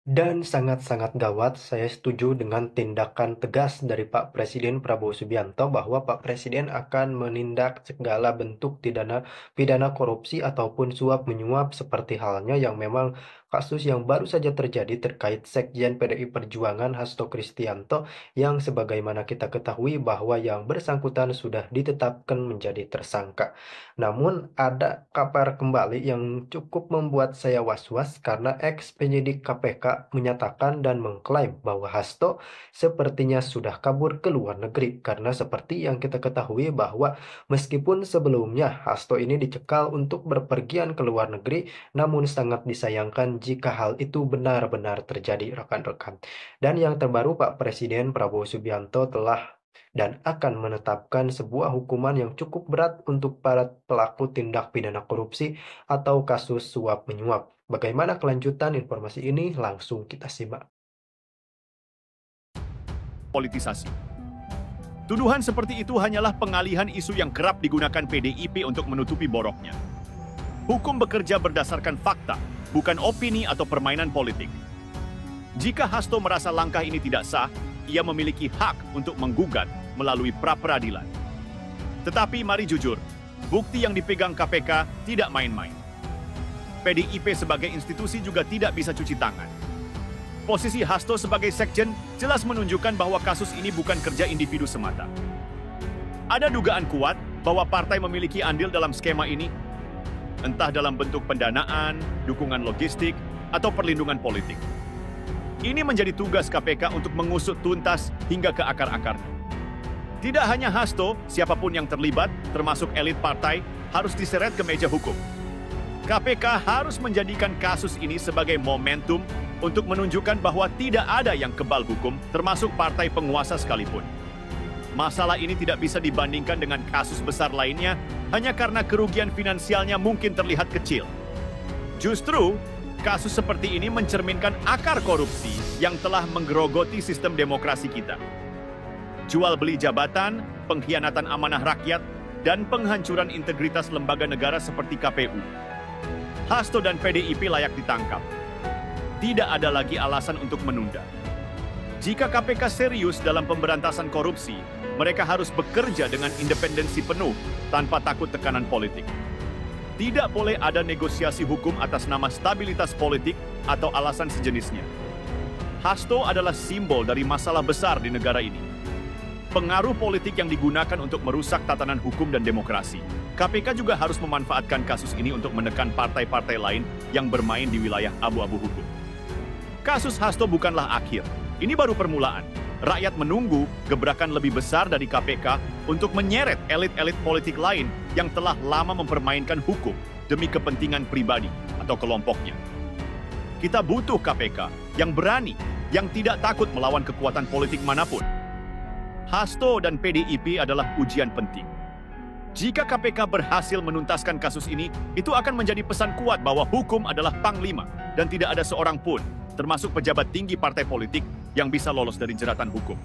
Dan sangat-sangat gawat, saya setuju dengan tindakan tegas dari Pak Presiden Prabowo Subianto bahwa Pak Presiden akan menindak segala bentuk pidana korupsi ataupun suap menyuap seperti halnya yang memang kasus yang baru saja terjadi terkait Sekjen PDI Perjuangan Hasto Kristianto yang sebagaimana kita ketahui bahwa yang bersangkutan sudah ditetapkan menjadi tersangka. Namun ada kabar kembali yang cukup membuat saya was-was karena ex-penyidik KPK menyatakan dan mengklaim bahwa Hasto sepertinya sudah kabur ke luar negeri karena seperti yang kita ketahui bahwa meskipun sebelumnya Hasto ini dicekal untuk berpergian ke luar negeri, namun sangat disayangkan jika hal itu benar-benar terjadi rekan-rekan. Dan yang terbaru Pak Presiden Prabowo Subianto telah dan akan menetapkan sebuah hukuman yang cukup berat untuk para pelaku tindak pidana korupsi atau kasus suap menyuap. Bagaimana kelanjutan informasi ini? Langsung kita simak. Politisasi. Tuduhan seperti itu hanyalah pengalihan isu yang kerap digunakan PDIP untuk menutupi boroknya. Hukum bekerja berdasarkan fakta, bukan opini atau permainan politik. Jika Hasto merasa langkah ini tidak sah, ia memiliki hak untuk menggugat melalui pra-peradilan. Tetapi mari jujur, bukti yang dipegang KPK tidak main-main. PDIP sebagai institusi juga tidak bisa cuci tangan. Posisi Hasto sebagai sekjen jelas menunjukkan bahwa kasus ini bukan kerja individu semata. Ada dugaan kuat bahwa partai memiliki andil dalam skema ini, entah dalam bentuk pendanaan, dukungan logistik, atau perlindungan politik. Ini menjadi tugas KPK untuk mengusut tuntas hingga ke akar-akarnya. Tidak hanya Hasto, siapapun yang terlibat, termasuk elit partai, harus diseret ke meja hukum. KPK harus menjadikan kasus ini sebagai momentum untuk menunjukkan bahwa tidak ada yang kebal hukum, termasuk partai penguasa sekalipun. Masalah ini tidak bisa dibandingkan dengan kasus besar lainnya hanya karena kerugian finansialnya mungkin terlihat kecil. Justru, kasus seperti ini mencerminkan akar korupsi yang telah menggerogoti sistem demokrasi kita. Jual beli jabatan, pengkhianatan amanah rakyat, dan penghancuran integritas lembaga negara seperti KPU. Hasto dan PDIP layak ditangkap. Tidak ada lagi alasan untuk menunda. Jika KPK serius dalam pemberantasan korupsi, mereka harus bekerja dengan independensi penuh tanpa takut tekanan politik. Tidak boleh ada negosiasi hukum atas nama stabilitas politik atau alasan sejenisnya. Hasto adalah simbol dari masalah besar di negara ini. Pengaruh politik yang digunakan untuk merusak tatanan hukum dan demokrasi. KPK juga harus memanfaatkan kasus ini untuk menekan partai-partai lain yang bermain di wilayah abu-abu hukum. Kasus Hasto bukanlah akhir. Ini baru permulaan. Rakyat menunggu gebrakan lebih besar dari KPK untuk menyeret elit-elit politik lain yang telah lama mempermainkan hukum demi kepentingan pribadi atau kelompoknya. Kita butuh KPK yang berani, yang tidak takut melawan kekuatan politik manapun. Hasto dan PDIP adalah ujian penting. Jika KPK berhasil menuntaskan kasus ini, itu akan menjadi pesan kuat bahwa hukum adalah panglima dan tidak ada seorang pun, termasuk pejabat tinggi partai politik, yang bisa lolos dari jeratan hukum.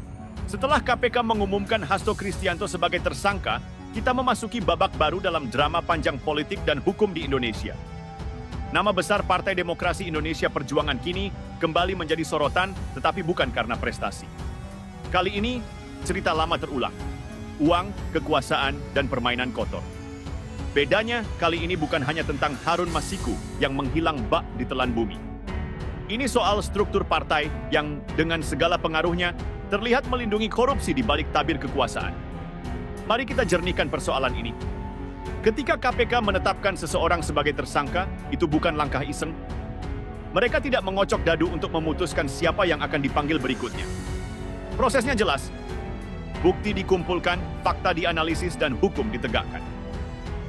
Setelah KPK mengumumkan Hasto Kristianto sebagai tersangka, kita memasuki babak baru dalam drama panjang politik dan hukum di Indonesia. Nama besar Partai Demokrasi Indonesia Perjuangan kini kembali menjadi sorotan, tetapi bukan karena prestasi. Kali ini, cerita lama terulang. Uang, kekuasaan, dan permainan kotor. Bedanya, kali ini bukan hanya tentang Harun Masiku yang menghilang bak di telan bumi. Ini soal struktur partai yang dengan segala pengaruhnya terlihat melindungi korupsi di balik tabir kekuasaan. Mari kita jernihkan persoalan ini. Ketika KPK menetapkan seseorang sebagai tersangka, itu bukan langkah iseng. Mereka tidak mengocok dadu untuk memutuskan siapa yang akan dipanggil berikutnya. Prosesnya jelas. Bukti dikumpulkan, fakta dianalisis, dan hukum ditegakkan.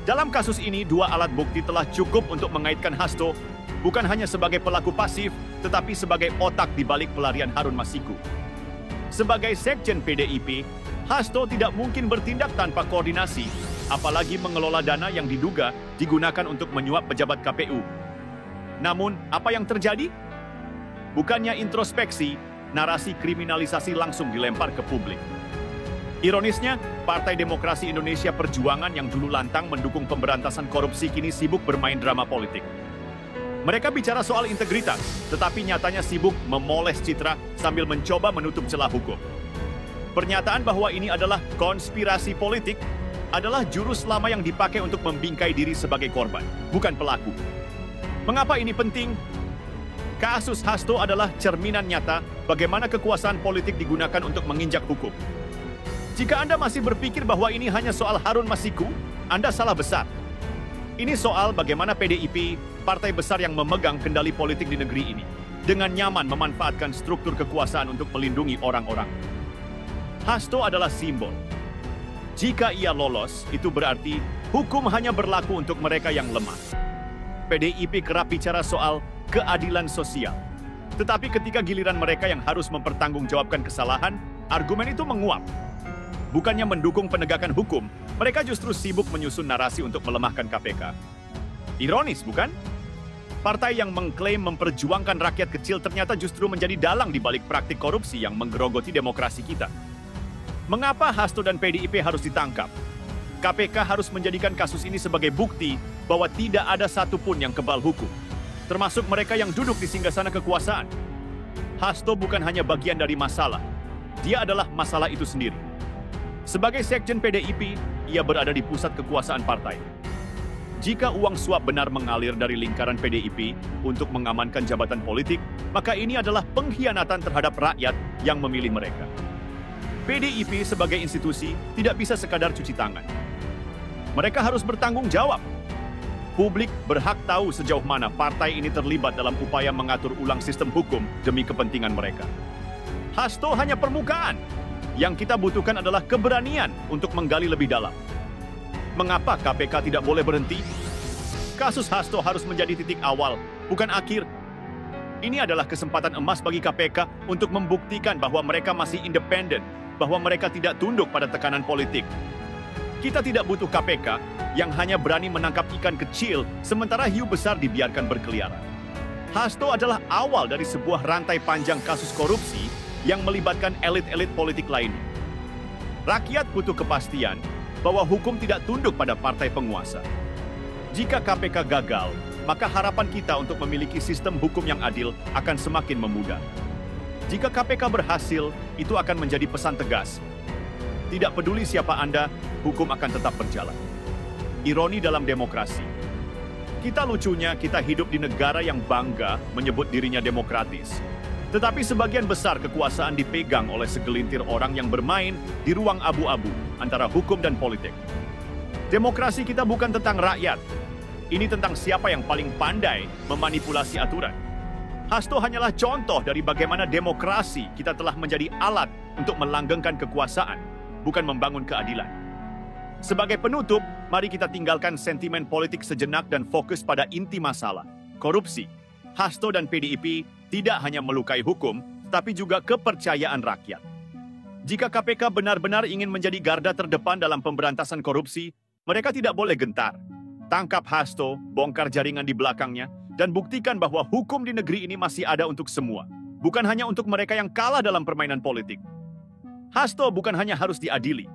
Dalam kasus ini, dua alat bukti telah cukup untuk mengaitkan Hasto bukan hanya sebagai pelaku pasif, tetapi sebagai otak di balik pelarian Harun Masiku. Sebagai sekjen PDIP, Hasto tidak mungkin bertindak tanpa koordinasi, apalagi mengelola dana yang diduga digunakan untuk menyuap pejabat KPU. Namun, apa yang terjadi? Bukannya introspeksi, narasi kriminalisasi langsung dilempar ke publik. Ironisnya, Partai Demokrasi Indonesia Perjuangan yang dulu lantang mendukung pemberantasan korupsi kini sibuk bermain drama politik. Mereka bicara soal integritas, tetapi nyatanya sibuk memoles citra sambil mencoba menutup celah hukum. Pernyataan bahwa ini adalah konspirasi politik adalah jurus lama yang dipakai untuk membingkai diri sebagai korban, bukan pelaku. Mengapa ini penting? Kasus Hasto adalah cerminan nyata bagaimana kekuasaan politik digunakan untuk menginjak hukum. Jika Anda masih berpikir bahwa ini hanya soal Harun Masiku, Anda salah besar. Ini soal bagaimana PDIP, partai besar yang memegang kendali politik di negeri ini, dengan nyaman memanfaatkan struktur kekuasaan untuk melindungi orang-orang. Hasto adalah simbol. Jika ia lolos, itu berarti hukum hanya berlaku untuk mereka yang lemah. PDIP kerap bicara soal keadilan sosial. Tetapi ketika giliran mereka yang harus mempertanggungjawabkan kesalahan, argumen itu menguap. Bukannya mendukung penegakan hukum, mereka justru sibuk menyusun narasi untuk melemahkan KPK. Ironis, bukan? Partai yang mengklaim memperjuangkan rakyat kecil ternyata justru menjadi dalang di balik praktik korupsi yang menggerogoti demokrasi kita. Mengapa Hasto dan PDIP harus ditangkap? KPK harus menjadikan kasus ini sebagai bukti bahwa tidak ada satupun yang kebal hukum, termasuk mereka yang duduk di singgasana kekuasaan. Hasto bukan hanya bagian dari masalah, dia adalah masalah itu sendiri. Sebagai sekjen PDIP, ia berada di pusat kekuasaan partai. Jika uang suap benar mengalir dari lingkaran PDIP untuk mengamankan jabatan politik, maka ini adalah pengkhianatan terhadap rakyat yang memilih mereka. PDIP sebagai institusi tidak bisa sekadar cuci tangan. Mereka harus bertanggung jawab. Publik berhak tahu sejauh mana partai ini terlibat dalam upaya mengatur ulang sistem hukum demi kepentingan mereka. Hasto hanya permukaan. Yang kita butuhkan adalah keberanian untuk menggali lebih dalam. Mengapa KPK tidak boleh berhenti? Kasus Hasto harus menjadi titik awal, bukan akhir. Ini adalah kesempatan emas bagi KPK untuk membuktikan bahwa mereka masih independen, bahwa mereka tidak tunduk pada tekanan politik. Kita tidak butuh KPK yang hanya berani menangkap ikan kecil sementara hiu besar dibiarkan berkeliaran. Hasto adalah awal dari sebuah rantai panjang kasus korupsi yang melibatkan elit-elit politik lainnya. Rakyat butuh kepastian bahwa hukum tidak tunduk pada partai penguasa. Jika KPK gagal, maka harapan kita untuk memiliki sistem hukum yang adil akan semakin memudar. Jika KPK berhasil, itu akan menjadi pesan tegas. Tidak peduli siapa Anda, hukum akan tetap berjalan. Ironi dalam demokrasi. Kita lucunya, kita hidup di negara yang bangga menyebut dirinya demokratis. Tetapi sebagian besar kekuasaan dipegang oleh segelintir orang yang bermain di ruang abu-abu antara hukum dan politik. Demokrasi kita bukan tentang rakyat. Ini tentang siapa yang paling pandai memanipulasi aturan. Hasto hanyalah contoh dari bagaimana demokrasi kita telah menjadi alat untuk melanggengkan kekuasaan, bukan membangun keadilan. Sebagai penutup, mari kita tinggalkan sentimen politik sejenak dan fokus pada inti masalah, korupsi. Hasto dan PDIP tidak hanya melukai hukum, tapi juga kepercayaan rakyat. Jika KPK benar-benar ingin menjadi garda terdepan dalam pemberantasan korupsi, mereka tidak boleh gentar. Tangkap Hasto, bongkar jaringan di belakangnya, dan buktikan bahwa hukum di negeri ini masih ada untuk semua, bukan hanya untuk mereka yang kalah dalam permainan politik. Hasto bukan hanya harus diadili,